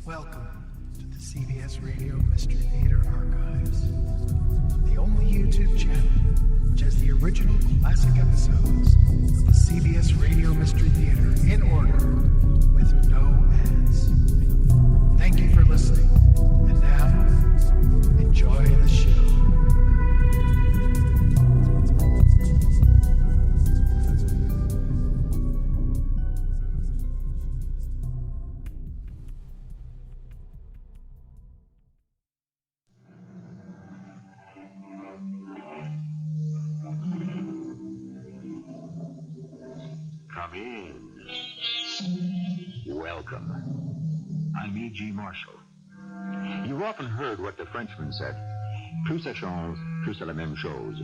Welcome to the CBS Radio Mystery Theater Archives, the only YouTube channel which has the original classic episodes of the CBS Radio Mystery Theater in order with no ads. Thank you for listening, and now, enjoy the show. Come in. Welcome. I'm E.G. Marshall. You've often heard what the Frenchman said. Plus ça change, plus c'est la même chose.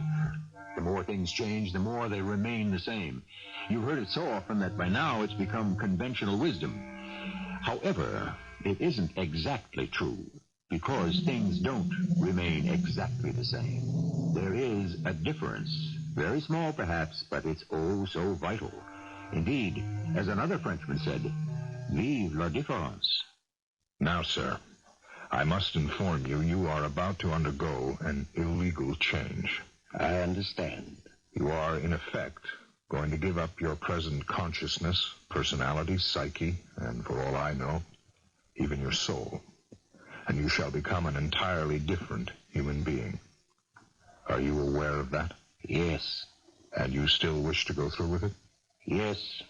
The more things change, the more they remain the same. You've heard it so often that by now it's become conventional wisdom. However, it isn't exactly true, because things don't remain exactly the same. There is a difference, very small perhaps, but it's oh so vital. Indeed, as another Frenchman said, vive la différence. Now, sir, I must inform you, you are about to undergo an illegal change. I understand. You are, in effect, going to give up your present consciousness, personality, psyche, and for all I know, even your soul. And you shall become an entirely different human being. Are you aware of that? Yes. And you still wish to go through with it? Yes.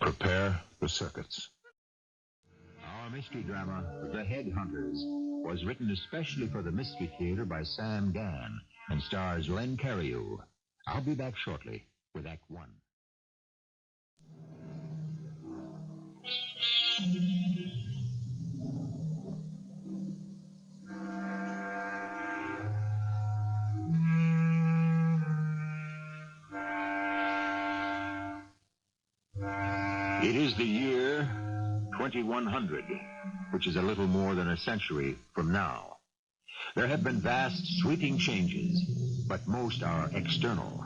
Prepare the circuits. Our mystery drama, The Headhunters, was written especially for the Mystery Theater by Sam Dann and stars Len Cariou. I'll be back shortly with Act One. It is the year 2100, which is a little more than a century from now. There have been vast, sweeping changes, but most are external.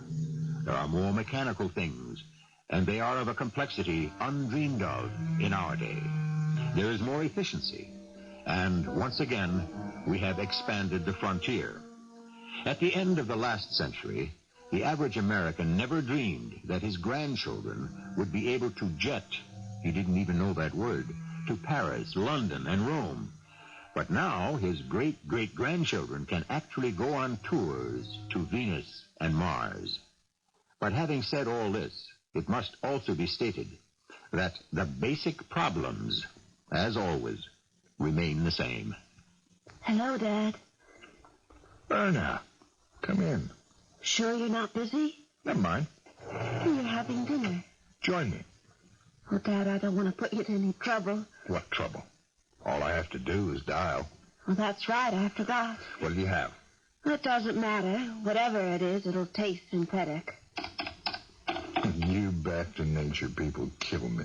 There are more mechanical things, and they are of a complexity undreamed of in our day. There is more efficiency, and once again, we have expanded the frontier. At the end of the last century, the average American never dreamed that his grandchildren would be able to jet, he didn't even know that word, to Paris, London, and Rome. But now his great-great-grandchildren can actually go on tours to Venus and Mars. But having said all this, it must also be stated that the basic problems, as always, remain the same. Hello, Dad. Erna, come in. Sure you're not busy? Never mind. You're having dinner. Join me. Oh, Dad, I don't want to put you to any trouble. What trouble? All I have to do is dial. Well, that's right, I forgot. What do you have? It doesn't matter. Whatever it is, it'll taste synthetic. You back to nature people kill me.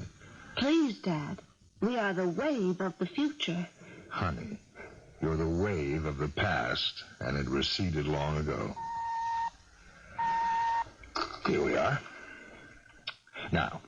Please, Dad. We are the wave of the future. Honey, you're the wave of the past, and it receded long ago. Here we are. Now,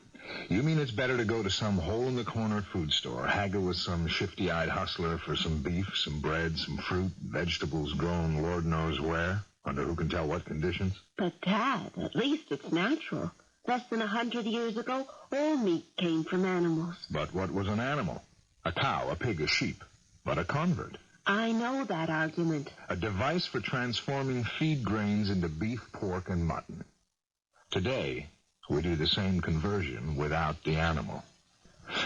you mean it's better to go to some hole-in-the-corner food store, haggle with some shifty-eyed hustler for some beef, some bread, some fruit, vegetables grown Lord knows where, under who can tell what conditions? But, Dad, at least it's natural. Less than 100 years ago, all meat came from animals. But what was an animal? A cow, a pig, a sheep. But a convert. I know that argument. A device for transforming feed grains into beef, pork, and mutton. Today, we do the same conversion without the animal.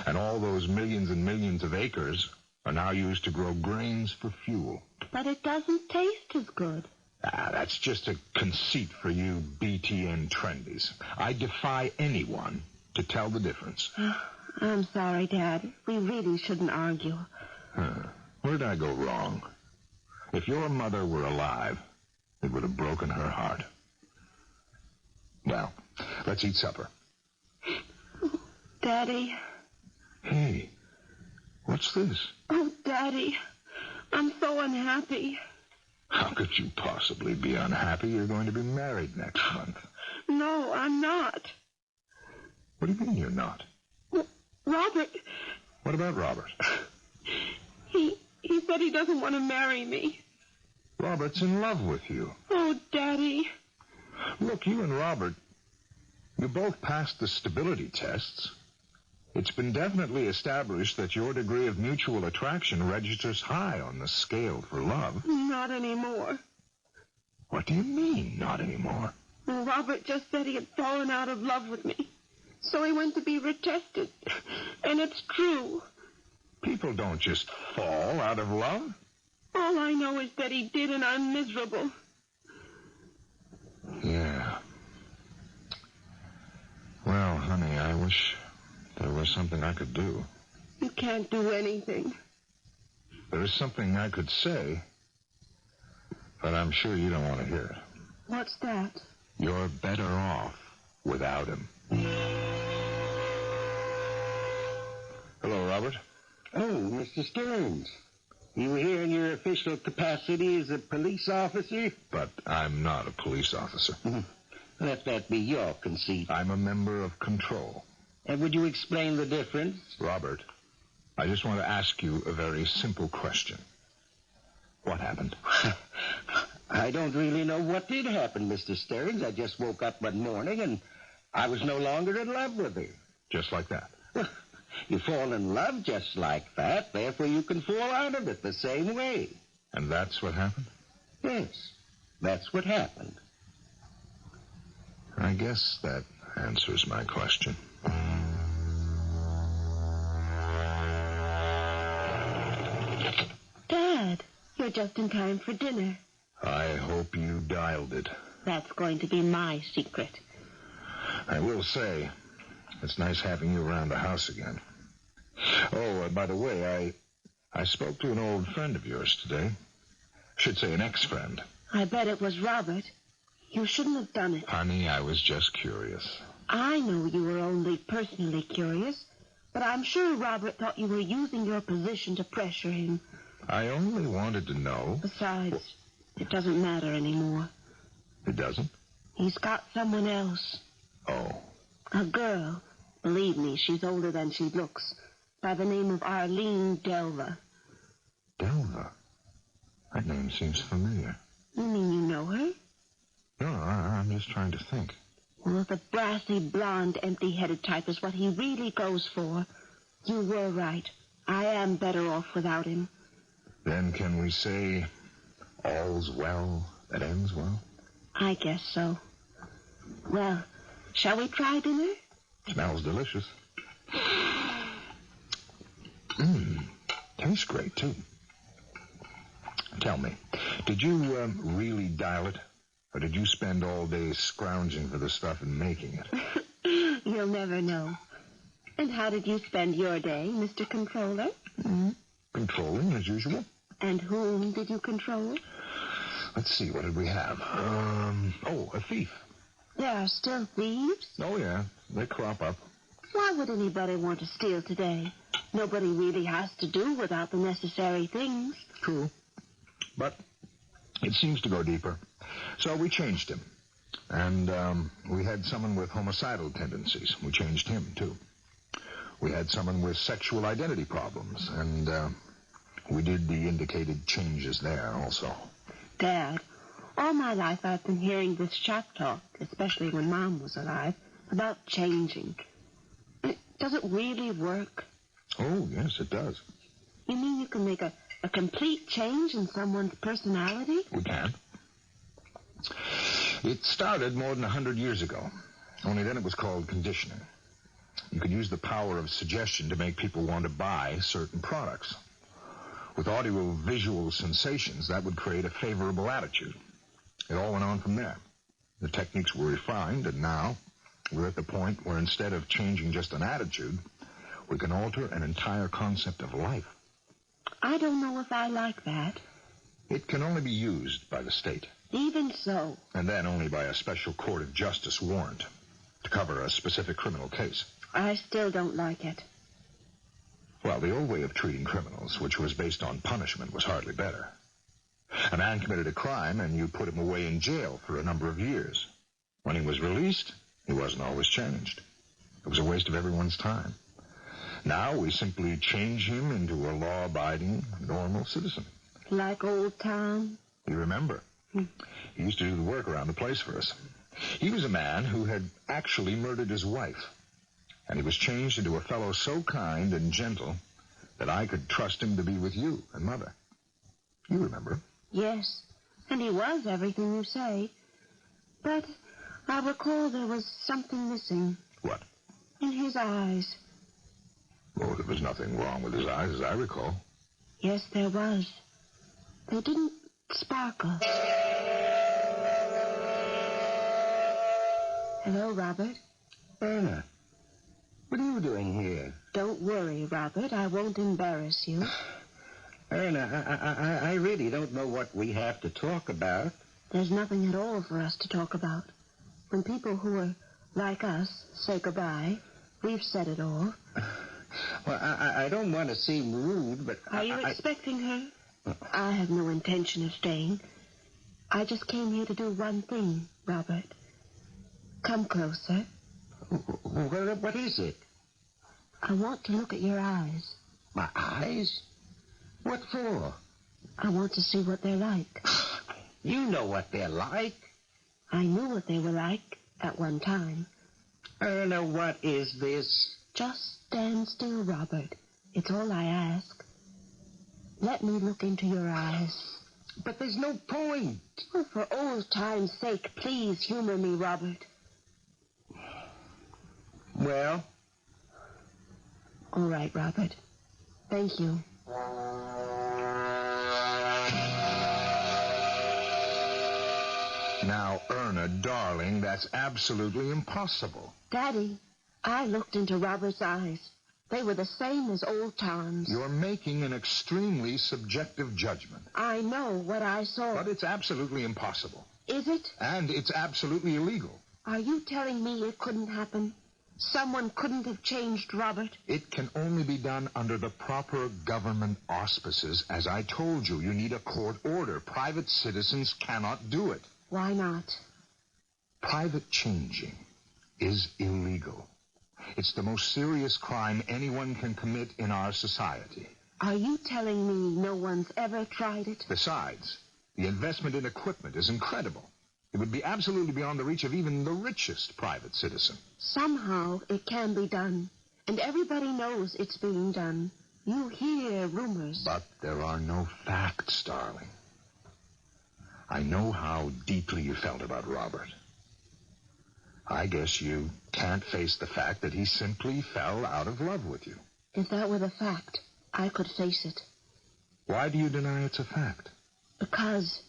And all those millions and millions of acres are now used to grow grains for fuel. But it doesn't taste as good. That's just a conceit for you BTN trendies. I defy anyone to tell the difference. I'm sorry, Dad. We really shouldn't argue. Where did I go wrong? If your mother were alive, it would have broken her heart. Well, let's eat supper. Daddy. Hey, what's this? Oh, Daddy, I'm so unhappy. How could you possibly be unhappy? You're going to be married next month. No, I'm not. What do you mean you're not? Robert, What about Robert? He said he doesn't want to marry me. Robert's in love with you. Oh, Daddy. Look, you and Robert, you both passed the stability tests. It's been definitely established that your degree of mutual attraction registers high on the scale for love. Not anymore. What do you mean, not anymore? Well, Robert just said he had fallen out of love with me. So he went to be retested. And it's true. People don't just fall out of love. All I know is that he did, and I'm miserable. Yeah. Well, honey, I wish there was something I could do. You can't do anything. There is something I could say, but I'm sure you don't want to hear it. What's that? You're better off without him. Hello, Robert. Oh, Mr. Stearns. You were here in your official capacity as a police officer? But I'm not a police officer. Let that be your conceit. I'm a member of control. And would you explain the difference? Robert, I just want to ask you a very simple question. What happened? I don't really know what did happen, Mr. Stearns. I just woke up one morning and I was no longer in love with her. Just like that? You fall in love just like that, therefore you can fall out of it the same way. And that's what happened? Yes, that's what happened. I guess that answers my question. Dad, you're just in time for dinner. I hope you dialed it. That's going to be my secret. I will say, it's nice having you around the house again. Oh, by the way, I spoke to an old friend of yours today. Should say an ex-friend. I bet it was Robert. You shouldn't have done it. Honey, I was just curious. I know you were only personally curious, but I'm sure Robert thought you were using your position to pressure him. I only wanted to know. Besides, it doesn't matter anymore. It doesn't? He's got someone else. Oh. A girl. Believe me, she's older than she looks. By the name of Arlene Delva. Delva? That name seems familiar. You mean you know her? No, I'm just trying to think. Well, the brassy, blonde, empty-headed type is what he really goes for. You were right. I am better off without him. Then can we say all's well that ends well? I guess so. Well, shall we try dinner? Smells delicious. Tastes great, too. Tell me, did you really dial it? Or did you spend all day scrounging for the stuff and making it? You'll never know. And how did you spend your day, Mr. Controller? Controlling, as usual. And whom did you control? Let's see, what did we have? A thief. There are still thieves? Oh, yeah, they crop up. Why would anybody want to steal today? Nobody really has to do without the necessary things. True. But it seems to go deeper. So we changed him. And we had someone with homicidal tendencies. We changed him, too. We had someone with sexual identity problems. And we did the indicated changes there also. Dad, all my life I've been hearing this shop talk, especially when Mom was alive, about changing. Does it really work? Oh, yes, it does. You mean you can make a complete change in someone's personality? We can. It started more than 100 years ago. Only then it was called conditioning. You could use the power of suggestion to make people want to buy certain products. With audio-visual sensations, that would create a favorable attitude. It all went on from there. The techniques were refined, and now we're at the point where instead of changing just an attitude, we can alter an entire concept of life. I don't know if I like that. It can only be used by the state. Even so. And then only by a special court of justice warrant to cover a specific criminal case. I still don't like it. Well, the old way of treating criminals, which was based on punishment, was hardly better. A man committed a crime, and you put him away in jail for a number of years. When he was released, he wasn't always changed. It was a waste of everyone's time. Now we simply change him into a law-abiding, normal citizen. Like old Tom? You remember? He used to do the work around the place for us. He was a man who had actually murdered his wife. And he was changed into a fellow so kind and gentle that I could trust him to be with you and Mother. You remember? Yes, and he was everything you say. But I recall there was something missing. What? In his eyes. Oh, there was nothing wrong with his eyes, as I recall. Yes, there was. They didn't sparkle. Hello, Robert. Erna, what are you doing here? Don't worry, Robert. I won't embarrass you. Erna, I really don't know what we have to talk about. There's nothing at all for us to talk about. When people who are like us say goodbye, we've said it all. Well, I don't want to seem rude, but... Are you expecting her? I have no intention of staying. I just came here to do one thing, Robert. Come closer. What is it? I want to look at your eyes. My eyes? What for? I want to see what they're like. You know what they're like. I knew what they were like at one time. Erna, what is this? Just stand still, Robert. It's all I ask. Let me look into your eyes. But there's no point. Oh, for old time's sake, please humor me, Robert. Well? All right, Robert. Thank you. Now, Erna, darling, that's absolutely impossible. Daddy, I looked into Robert's eyes. They were the same as old Tom's. You're making an extremely subjective judgment. I know what I saw. But it's absolutely impossible. Is it? And it's absolutely illegal. Are you telling me it couldn't happen? Someone couldn't have changed Robert? It can only be done under the proper government auspices. As I told you, you need a court order. Private citizens cannot do it. Why not? Private changing is illegal. It's the most serious crime anyone can commit in our society. Are you telling me no one's ever tried it? Besides, the investment in equipment is incredible. It would be absolutely beyond the reach of even the richest private citizen. Somehow it can be done, and everybody knows it's being done. You hear rumors. But there are no facts, darling. I know how deeply you felt about Robert. I guess you can't face the fact that he simply fell out of love with you. If that were the fact, I could face it. Why do you deny it's a fact? Because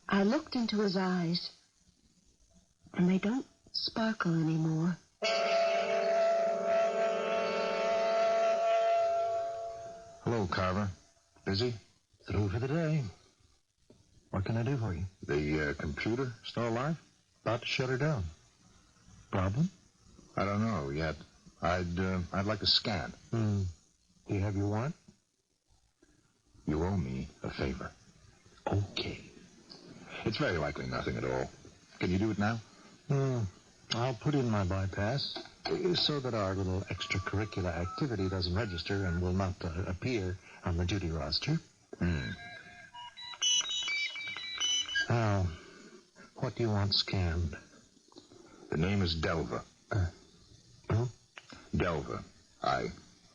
I looked into his eyes, and they don't sparkle anymore. Hello, Carver. Busy? Through for the day. What can I do for you? The computer still alive? About to shut her down. Problem? I don't know yet. I'd like a scan. Do you have your warrant? You owe me a favor. Okay. It's very likely nothing at all. Can you do it now? I'll put in my bypass so that our little extracurricular activity doesn't register and will not appear on the duty roster. Now, what do you want scanned? The name is Delva. Who? Delva, I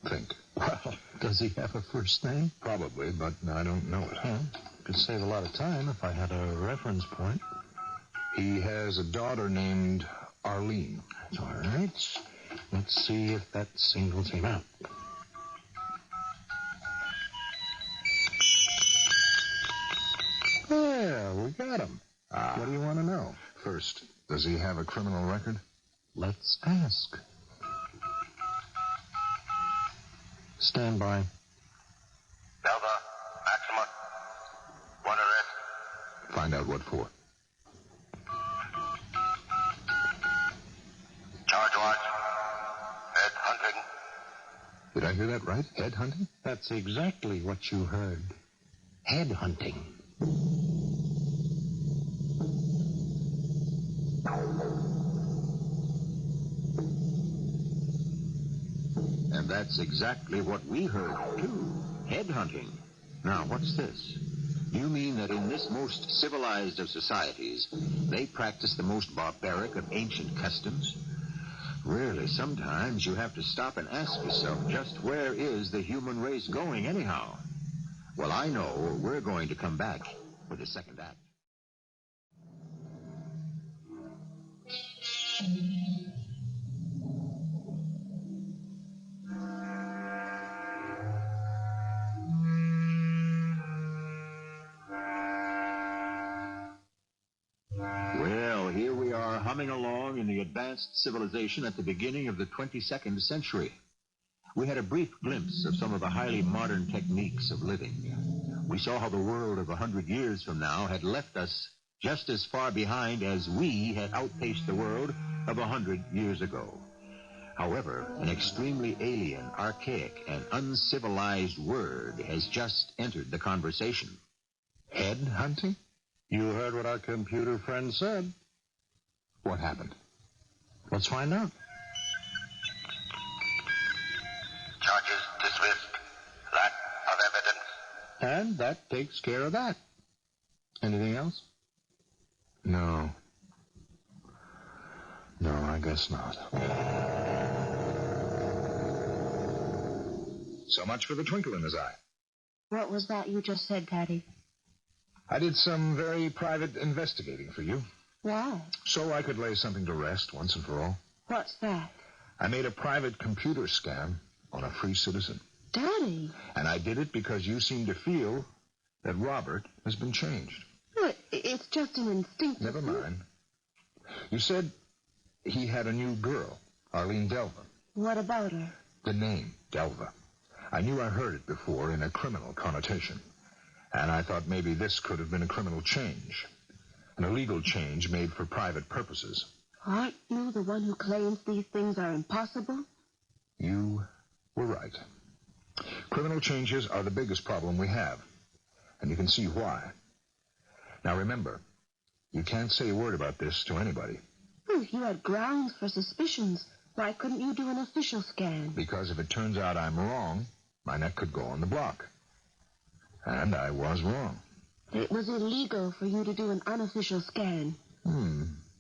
think. Well, does he have a first name? Probably, but I don't know it. Well, could save a lot of time if I had a reference point. He has a daughter named Arlene. That's all right. Let's see if that singles him out. There, we got him. What do you want to know? First, does he have a criminal record? Let's ask. Stand by. Delta, Maxima. One arrest. Find out what for. Charge watch. Head hunting. Did I hear that right? Head hunting? That's exactly what you heard. Head hunting. And that's exactly what we heard, too. Headhunting. Now, what's this? You mean that in this most civilized of societies, they practice the most barbaric of ancient customs? Really, sometimes you have to stop and ask yourself, just where is the human race going anyhow? Well, I know we're going to come back with the second act. Well, here we are humming along in the advanced civilization at the beginning of the 22nd century. We had a brief glimpse of some of the highly modern techniques of living. We saw how the world of 100 years from now had left us just as far behind as we had outpaced the world of 100 years ago. However, an extremely alien, archaic, and uncivilized word has just entered the conversation. Headhunting? You heard what our computer friend said. What happened? Let's find out. Charges dismissed. Lack of evidence. And that takes care of that. Anything else? No. No, I guess not. So much for the twinkle in his eye. What was that you just said, Daddy? I did some very private investigating for you, Why? so I could lay something to rest once and for all. What's that? I made a private computer scan on a free citizen. Daddy? And I did it because you seem to feel that Robert has been changed. No, it's just an instinct. Never mind. You said he had a new girl, Arlene Delva. What about her? The name, Delva. I knew I heard it before in a criminal connotation. And I thought maybe this could have been a criminal change. An illegal change made for private purposes. Aren't you the one who claims these things are impossible? You were right. Criminal changes are the biggest problem we have. And you can see why. Now remember, you can't say a word about this to anybody. If you had grounds for suspicions, why couldn't you do an official scan? Because if it turns out I'm wrong, my neck could go on the block. And I was wrong. It was illegal for you to do an unofficial scan.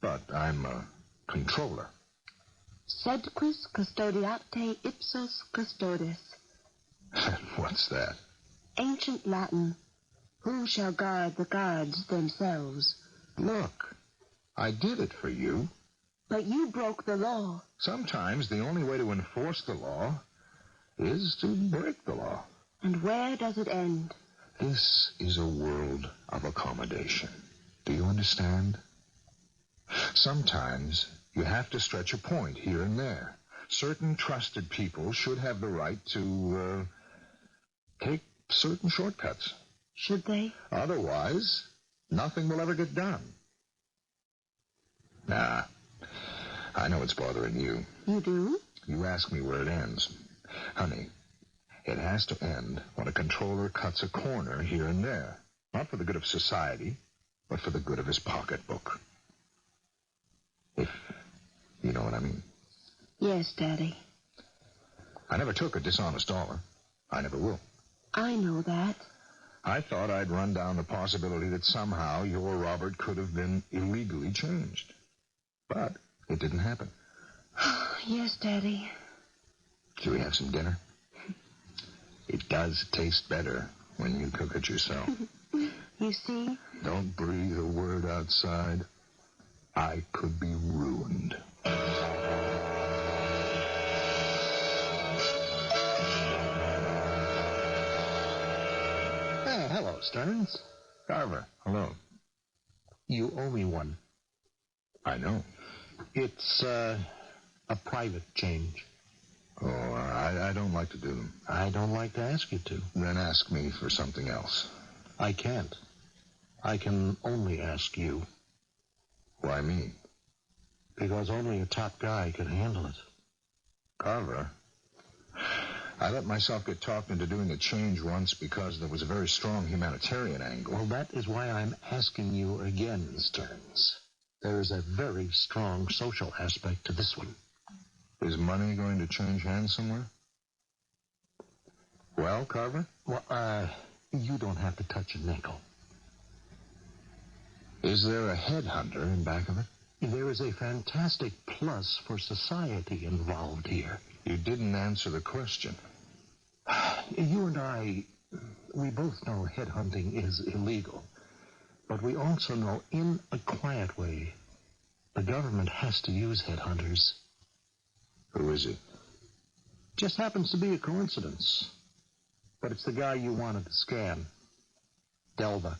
But I'm a controller. Sed quis custodiate ipsos custodes. What's that? Ancient Latin. Who shall guard the guards themselves? Look, I did it for you. But you broke the law. Sometimes the only way to enforce the law is to break the law. And where does it end? This is a world of accommodation. Do you understand? Sometimes you have to stretch a point here and there. Certain trusted people should have the right to take certain shortcuts. Should they? Otherwise, nothing will ever get done. Nah, I know it's bothering you. You do? You ask me where it ends. Honey, it has to end when a controller cuts a corner here and there. Not for the good of society, but for the good of his pocketbook. If you know what I mean. Yes, Daddy. I never took a dishonest dollar. I never will. I know that. I thought I'd run down the possibility that somehow your Robert could have been illegally changed. But it didn't happen. Yes, Daddy. Shall we have some dinner? It does taste better when you cook it yourself. You see? Don't breathe a word outside. I could be ruined. Hello, Stearns. Carver, hello. You owe me one. I know. It's a private change. Oh, I don't like to do them. I don't like to ask you to. Then ask me for something else. I can't. I can only ask you. Why me? Because only a top guy can handle it. Carver, I let myself get talked into doing a change once because there was a very strong humanitarian angle. Well, that is why I'm asking you again, Stearns. There is a very strong social aspect to this one. Is money going to change hands somewhere? Well, Carver? Well, you don't have to touch a nickel. Is there a headhunter in back of it? There is a fantastic plus for society involved here. You didn't answer the question. You and I, we both know headhunting is illegal. But we also know, in a quiet way, the government has to use headhunters. Who is he? Just happens to be a coincidence. But it's the guy you wanted to scan. Delva.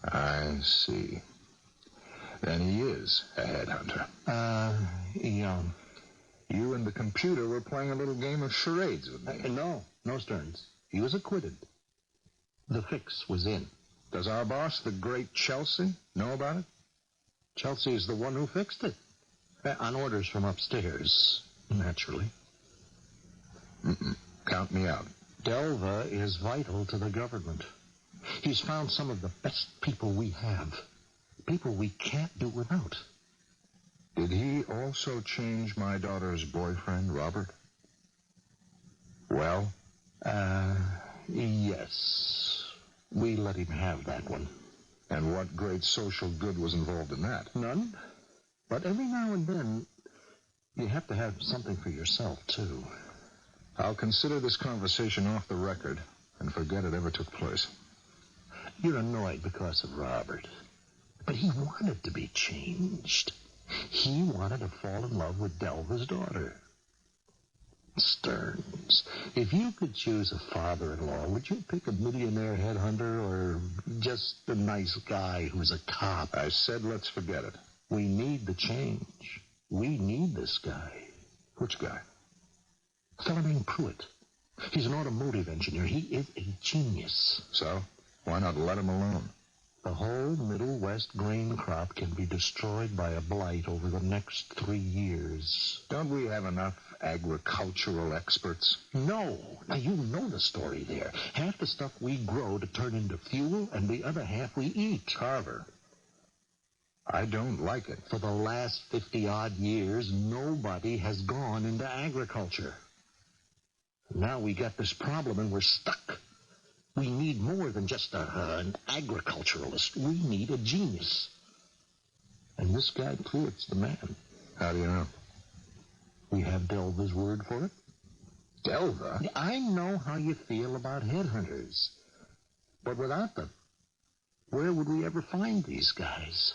I see. Then he is a headhunter. Young. You and the computer were playing a little game of charades with me. No, Stearns. He was acquitted. The fix was in. Does our boss, the great Chelsea, know about it? Chelsea is the one who fixed it. On orders from upstairs, naturally. Count me out. Delva is vital to the government. He's found some of the best people we have. People we can't do without. Did he also change my daughter's boyfriend, Robert? Well? Yes. We let him have that one. And what great social good was involved in that? None. But every now and then, you have to have something for yourself, too. I'll consider this conversation off the record and forget it ever took place. You're annoyed because of Robert. But he wanted to be changed. He wanted to fall in love with Delva's daughter. Stearns, if you could choose a father-in-law, would you pick a millionaire headhunter or just a nice guy who's a cop? I said let's forget it. We need the change. We need this guy. Which guy? A fellow named Pruitt. He's an automotive engineer. He is a genius. So? Why not let him alone? The whole Middle West grain crop can be destroyed by a blight over the next 3 years. Don't we have enough agricultural experts? No. Now, you know the story there. Half the stuff we grow to turn into fuel, and the other half we eat. Carver, I don't like it. For the last 50-odd years, nobody has gone into agriculture. Now we got this problem, and we're stuck. We need more than just an agriculturalist. We need a genius. And this guy Pruitt's the man. How do you know? We have Delva's word for it. Delva? I know how you feel about headhunters. But without them, where would we ever find these guys?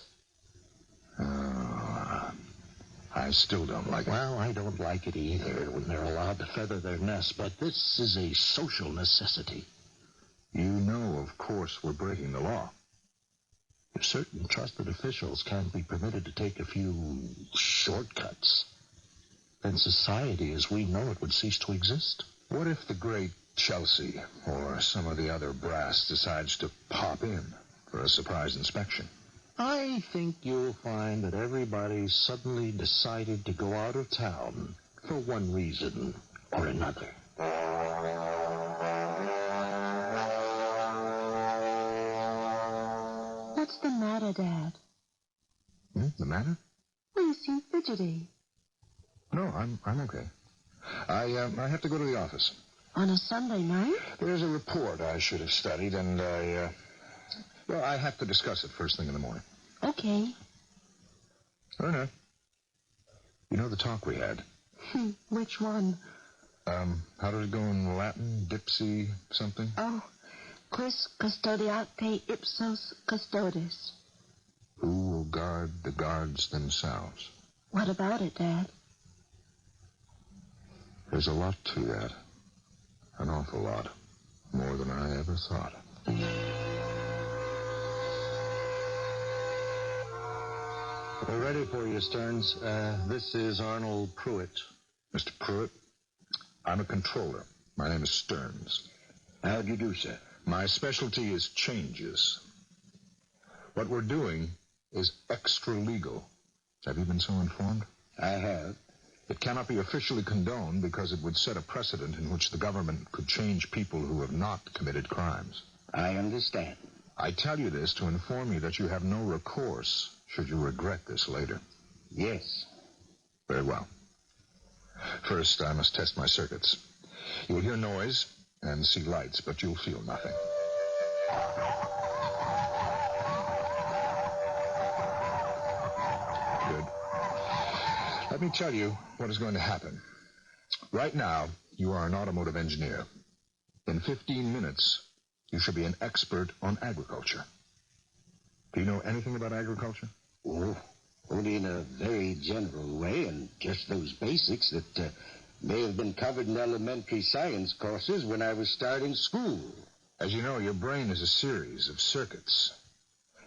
I still don't like it. Well, I don't like it either when they're allowed to feather their nest, but this is a social necessity. You know, of course, we're breaking the law. If certain trusted officials can't be permitted to take a few shortcuts, then society as we know it would cease to exist. What if the great Chelsea or some of the other brass decides to pop in for a surprise inspection? I think you'll find that everybody suddenly decided to go out of town for one reason or another. What's the matter, Dad? The matter? Well, you seem fidgety. No, I'm okay. I have to go to the office. On a Sunday night? There's a report I should have studied, and I have to discuss it first thing in the morning. Okay. Erna, you know the talk we had? Which one? How did it go in Latin? Dipsy something? Oh, quis custodiate ipsos custodes. Who will guard the guards themselves? What about it, Dad? There's a lot to that. An awful lot. More than I ever thought. We're ready for you, Stearns. This is Arnold Pruitt. Mr. Pruitt, I'm a controller. My name is Stearns. How do you do, sir? My specialty is changes. What we're doing is extra-legal. Have you been so informed? I have. It cannot be officially condoned because it would set a precedent in which the government could change people who have not committed crimes. I understand. I tell you this to inform you that you have no recourse should you regret this later. Yes. Very well. First, I must test my circuits. You will hear noise, and see lights, but you'll feel nothing. Good. Let me tell you what is going to happen. Right now, you are an automotive engineer. In 15 minutes, you should be an expert on agriculture. Do you know anything about agriculture? Oh, only in a very general way, and just those basics that may have been covered in elementary science courses when I was starting school. As you know, your brain is a series of circuits.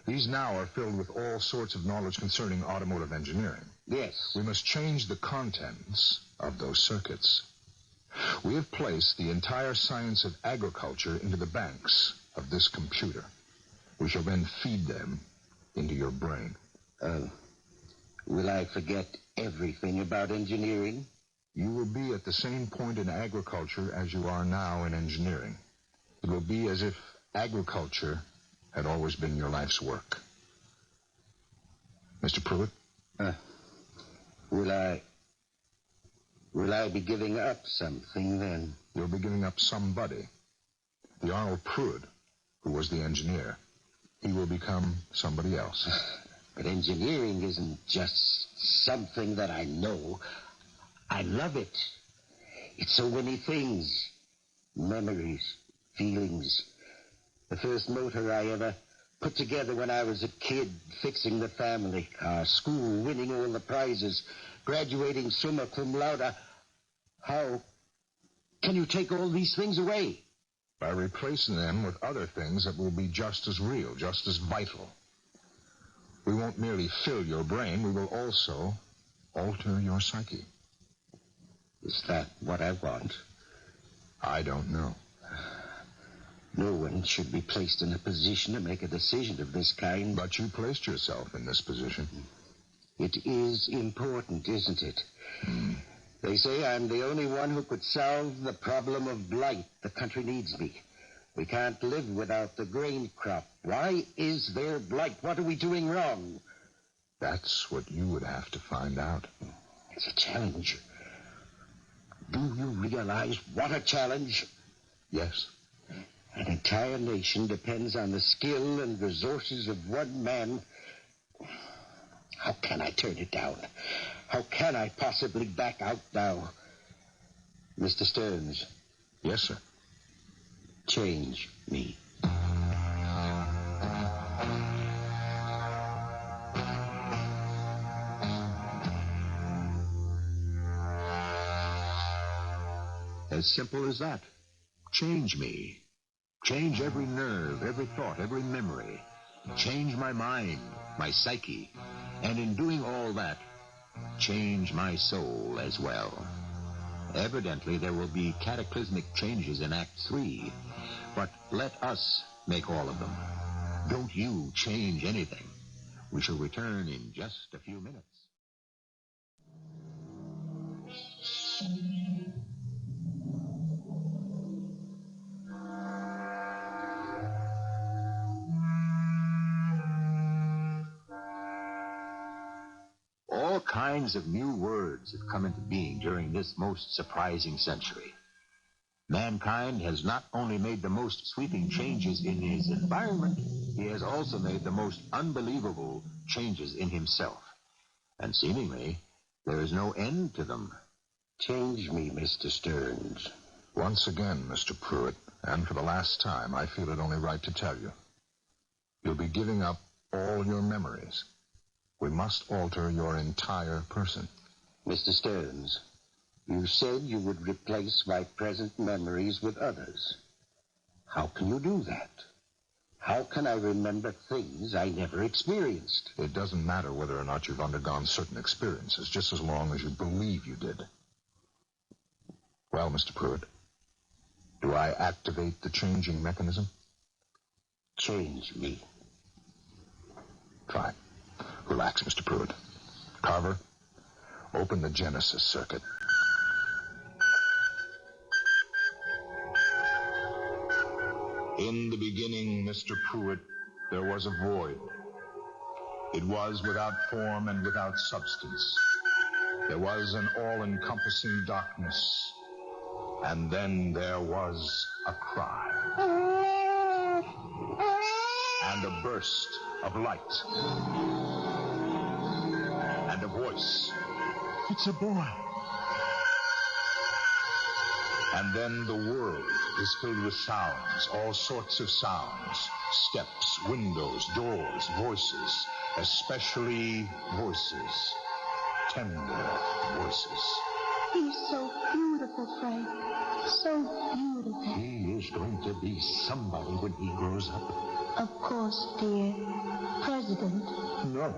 These now are filled with all sorts of knowledge concerning automotive engineering. Yes. We must change the contents of those circuits. We have placed the entire science of agriculture into the banks of this computer. We shall then feed them into your brain. Will I forget everything about engineering? You will be at the same point in agriculture as you are now in engineering. It will be as if agriculture had always been your life's work. Mr. Pruitt? Will I be giving up something then? You'll be giving up somebody. The Arnold Pruitt, who was the engineer. He will become somebody else. But engineering isn't just something that I know. I love it. It's so many things. Memories, feelings. The first motor I ever put together when I was a kid, fixing the family car, school, winning all the prizes, graduating summa cum laude. How can you take all these things away? By replacing them with other things that will be just as real, just as vital. We won't merely fill your brain, we will also alter your psyche. Is that what I want? I don't know. No one should be placed in a position to make a decision of this kind. But you placed yourself in this position. It is important, isn't it? They say I'm the only one who could solve the problem of blight. The country needs me. We can't live without the grain crop. Why is there blight? What are we doing wrong? That's what you would have to find out. It's a challenge. Do you realize what a challenge? Yes. An entire nation depends on the skill and resources of one man. How can I turn it down? How can I possibly back out now? Mr. Stearns. Yes, sir. Change me. As simple as that. Change me. Change every nerve, every thought, every memory. Change my mind, my psyche. And in doing all that, change my soul as well. Evidently, there will be cataclysmic changes in Act 3, but let us make all of them. Don't you change anything. We shall return in just a few minutes. All kinds of new words have come into being during this most surprising century. Mankind has not only made the most sweeping changes in his environment, he has also made the most unbelievable changes in himself. And seemingly, there is no end to them. Change me, Mr. Stearns. Once again, Mr. Pruitt, and for the last time, I feel it only right to tell you. You'll be giving up all your memories. We must alter your entire person. Mr. Stearns, you said you would replace my present memories with others. How can you do that? How can I remember things I never experienced? It doesn't matter whether or not you've undergone certain experiences, just as long as you believe you did. Well, Mr. Pruitt, do I activate the changing mechanism? Change me. Fine. Relax, Mr. Pruitt. Carver, open the Genesis circuit. In the beginning, Mr. Pruitt, there was a void. It was without form and without substance. There was an all-encompassing darkness. And then there was a cry. And a burst of light. And a voice. It's a boy. And then the world is filled with sounds, all sorts of sounds. Steps, windows, doors, voices, especially voices. Tender voices. He's so beautiful, Frank. So beautiful. He is going to be somebody when he grows up. Of course, dear. President. No,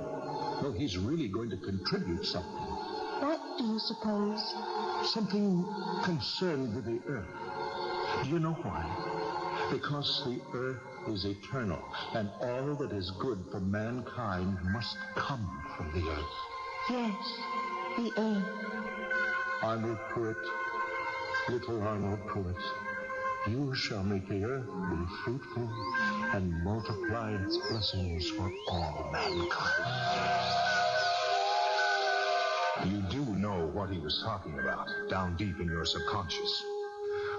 he's really going to contribute something. What do you suppose? Something concerned with the earth. Do you know why? Because the earth is eternal, and all that is good for mankind must come from the earth. Yes, the earth. Arnold Pruitt, little Arnold Pruitt, you shall make the earth be fruitful and multiply its blessings for all mankind. You do know what he was talking about, down deep in your subconscious.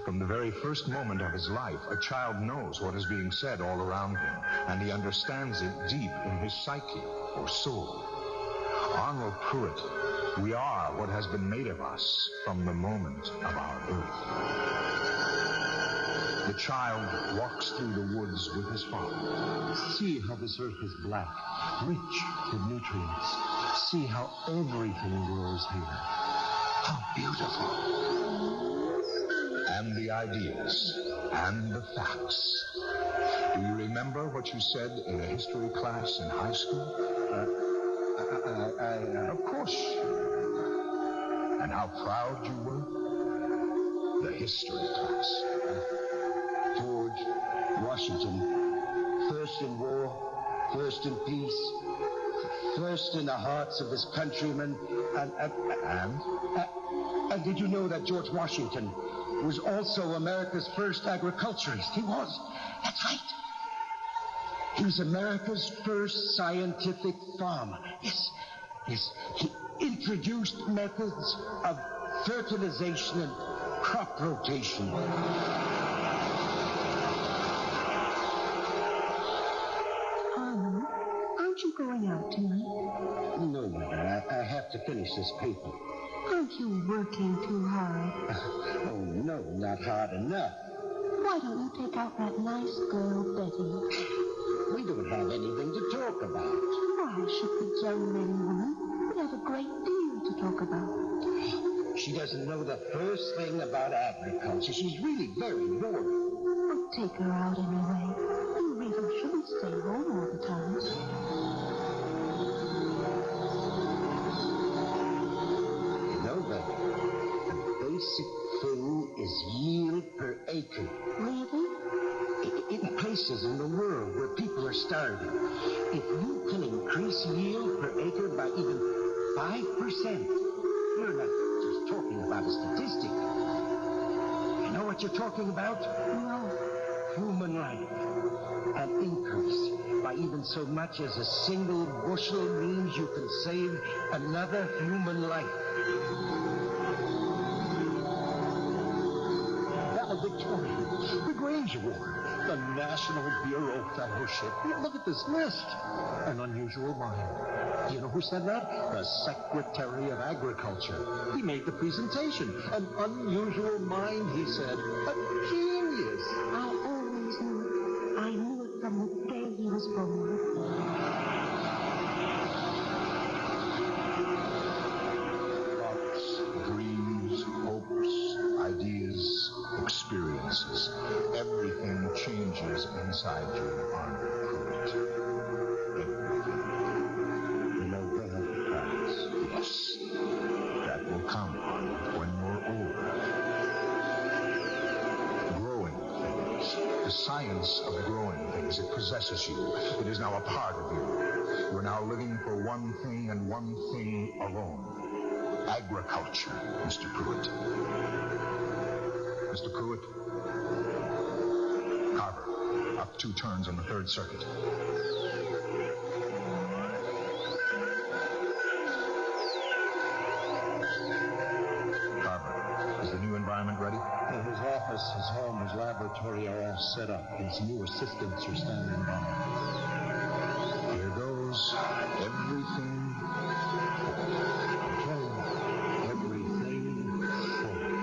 From the very first moment of his life, a child knows what is being said all around him, and he understands it deep in his psyche or soul. Arnold Pruitt, we are what has been made of us from the moment of our birth. The child walks through the woods with his father. See how this earth is black, rich with nutrients. See how everything grows here. How beautiful. And the ideas, and the facts. Do you remember what you said in a history class in high school? Of course. And how proud you were? The history class. George Washington, first in war, first in peace, first in the hearts of his countrymen, and did you know that George Washington was also America's first agriculturist? He was. That's right. He was America's first scientific farmer. Yes. He introduced methods of fertilization and crop rotation. Arnold, aren't you going out tonight? No, Mother. I have to finish this paper. Aren't you working too hard? Oh, no, not hard enough. Why don't you take out that nice girl, Betty? We don't have anything to talk about. Why should the young married woman? We have a great deal to talk about. She doesn't know the first thing about agriculture. She's really very bored. Well, take her out anyway. You really shouldn't stay home all the time. You know, the basic thing is yield per acre. Really? In places in the world where people are starving, if you can increase yield per acre by even 5%, you're not just talking about a statistic. You know what you're talking about? No. Human life. An increase by even so much as a single bushel means you can save another human life. Valedictorian, the Grange Award, the National Bureau Fellowship. Look at this list. An unusual mind. You know who said that? The Secretary of Agriculture. He made the presentation. An unusual mind, he said. A genius. I always knew it. I knew it from the day he was born. Thoughts, dreams, hopes, ideas, experiences. Everything changes inside you, Arnold Pruitt. Everything. The Nobel Prize. Yes. That will come, Arnold, when you're older. Growing things. The science of growing things. It possesses you. It is now a part of you. You're now living for one thing and one thing alone. Agriculture, Mr. Pruitt. Mr. Pruitt. Carver, up 2 turns on the 3rd circuit. Carver, is the new environment environment ready? His office, his home, his laboratory are all set up. His new assistants are standing by. Here goes. Everything. Okay. Everything forward.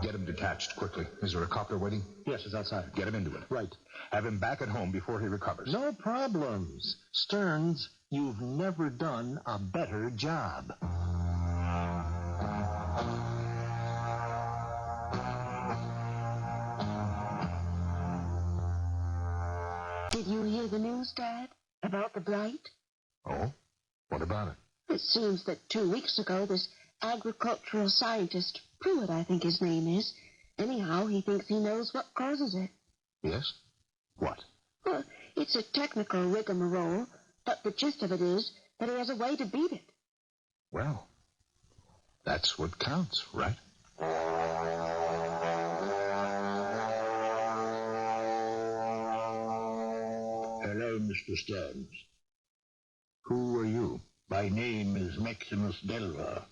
Get him detached quickly. Is there a copter waiting? Yes, it's outside. Get him into it. Right. Have him back at home before he recovers. No problems. Stearns, you've never done a better job. Did you hear the news, Dad, about the blight? Oh? What about it? It seems that 2 weeks ago, this agricultural scientist, Pruitt, I think his name is, anyhow, he thinks he knows what causes it. Yes? What? Well, it's a technical rigmarole, but the gist of it is that he has a way to beat it. Well, that's what counts, right? Hello, Mr. Stearns. Who are you? My name is Maximus Delver.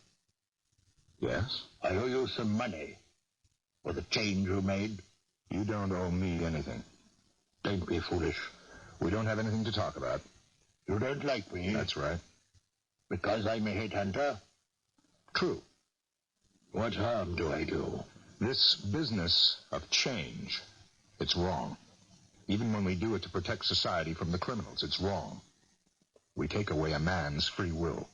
Yes? I owe you some money for the change you made. You don't owe me anything. Don't be foolish. We don't have anything to talk about. You don't like me. That's right. Because I'm a headhunter? True. What harm do I do? This business of change, it's wrong. Even when we do it to protect society from the criminals, it's wrong. We take away a man's free will.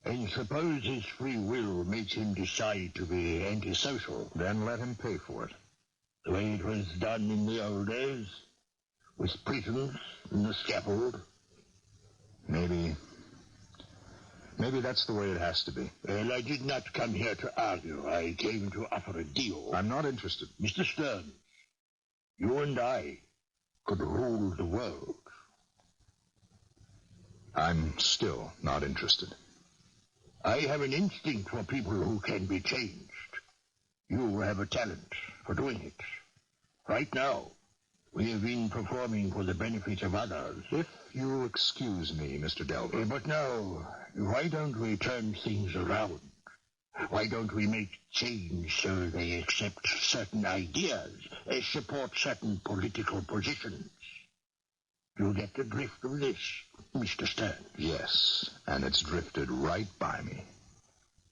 And suppose his free will makes him decide to be antisocial. Then let him pay for it. The way it was done in the old days, with prisons and the scaffold. Maybe that's the way it has to be. Well, I did not come here to argue. I came to offer a deal. I'm not interested. Mr. Stearns, you and I could rule the world. I'm still not interested. I have an instinct for people who can be changed. You have a talent for doing it. Right now, we have been performing for the benefit of others. If you'll excuse me, Mr. Delver. But now, why don't we turn things around? Why don't we make change so they accept certain ideas, support certain political positions? You get the drift of this, Mr. Stearns? Yes, and it's drifted right by me.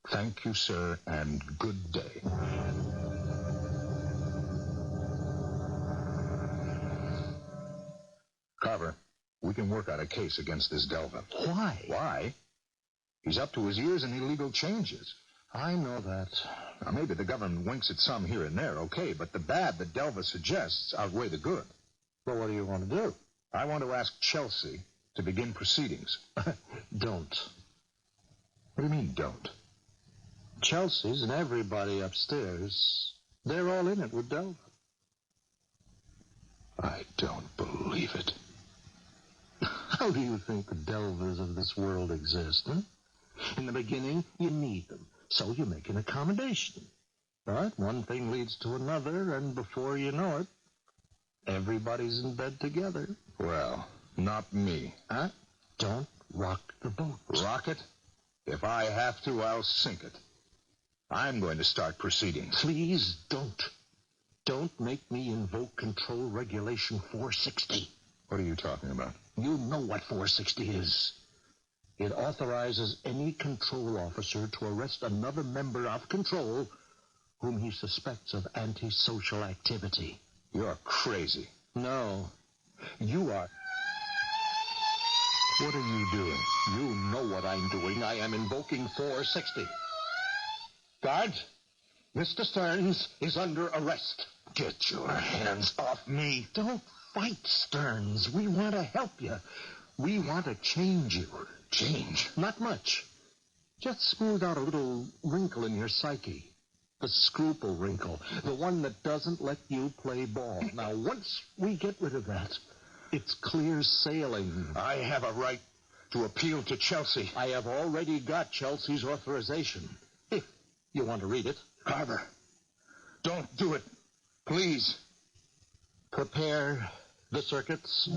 Thank you, sir, and good day. Carver, we can work out a case against this Delver. Why? Why? He's up to his ears in illegal changes. I know that. Now, maybe the government winks at some here and there, okay, but the bad that Delver suggests outweigh the good. Well, what do you want to do? I want to ask Chelsea to begin proceedings. Don't. What do you mean, don't? Chelsea's and everybody upstairs, they're all in it with Delver. I don't believe it. How do you think the Delvers of this world exist, huh? In the beginning, you need them, so you make an accommodation. But one thing leads to another, and before you know it, everybody's in bed together. Well, not me. Huh? Don't rock the boat. Rock it? If I have to, I'll sink it. I'm going to start proceedings. Please don't. Don't make me invoke Control Regulation 460. What are you talking about? You know what 460 is. It authorizes any control officer to arrest another member of Control whom he suspects of antisocial activity. You're crazy. No, you are. What are you doing? You know what I'm doing. I am invoking 460. Guard, Mr. Stearns is under arrest. Get your hands off me. Don't fight, Stearns. We want to help you. We want to change you. Change? Not much. Just smooth out a little wrinkle in your psyche. The scruple wrinkle. The one that doesn't let you play ball. Now, once we get rid of that, it's clear sailing. I have a right to appeal to Chelsea. I have already got Chelsea's authorization. If you want to read it. Carver, Don't do it. Please. Prepare the circuits.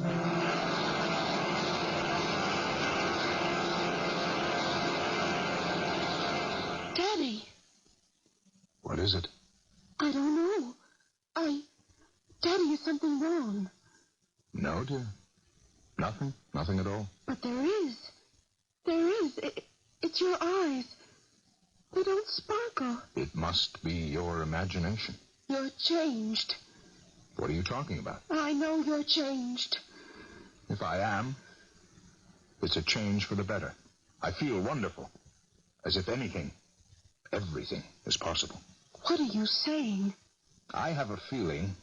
Daddy, What is it? I don't know. Daddy, is something wrong? No, dear. Nothing. Nothing at all. But there is. There is. It's your eyes. They don't sparkle. It must be your imagination. You're changed. What are you talking about? I know you're changed. If I am, it's a change for the better. I feel wonderful. As if anything, everything is possible. What are you saying? I have a feeling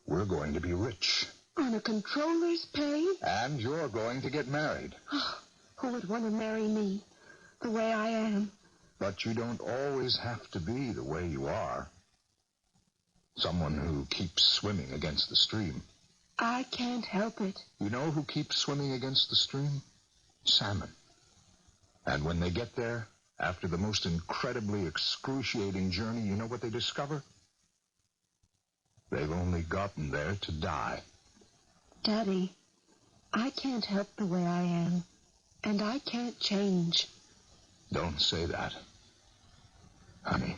we're going to be rich. On a controller's pay? And you're going to get married. Who would want to marry me the way I am? But you don't always have to be the way you are. Someone who keeps swimming against the stream. I can't help it. You know who keeps swimming against the stream? Salmon. And when they get there, after the most incredibly excruciating journey, you know what they discover? They've only gotten there to die. Daddy, I can't help the way I am. And I can't change. Don't say that, honey.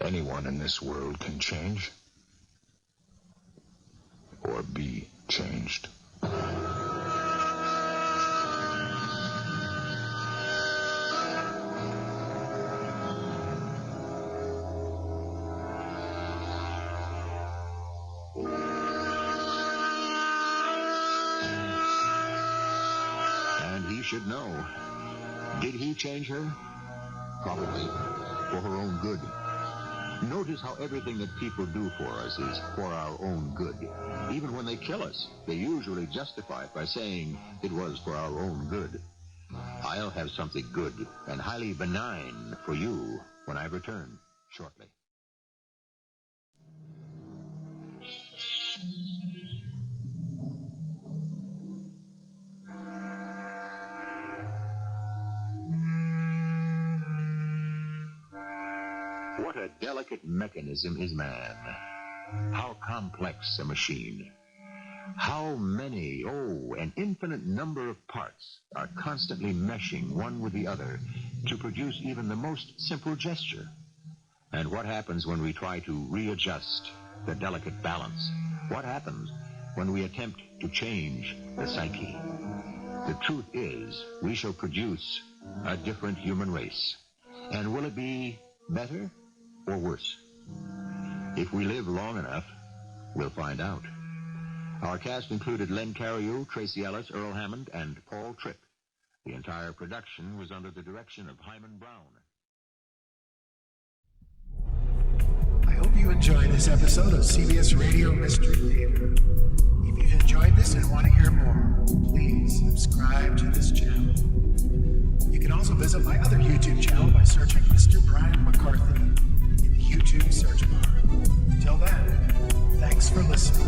Anyone in this world can change. Or be changed. And he should know. Did he change her? Probably. For her own good. Notice how everything that people do for us is for our own good. Even when they kill us, they usually justify it by saying it was for our own good. I'll have something good and highly benign for you when I return shortly. What a delicate mechanism is man. How complex a machine. How many, an infinite number of parts are constantly meshing one with the other to produce even the most simple gesture. And what happens when we try to readjust the delicate balance? What happens when we attempt to change the psyche? The truth is, we shall produce a different human race. And will it be better or worse? If we live long enough, we'll find out. Our cast included Len Cariou, Tracy Ellis, Earl Hammond, and Paul Tripp. The entire production was under the direction of Hammond Brown. I hope you enjoyed this episode of CBS Radio Mystery Theater. If you've enjoyed this and want to hear more, please subscribe to this channel. You can also visit my other YouTube channel by searching Mr. Brian McCarthy in the YouTube search bar. Till then, thanks for listening.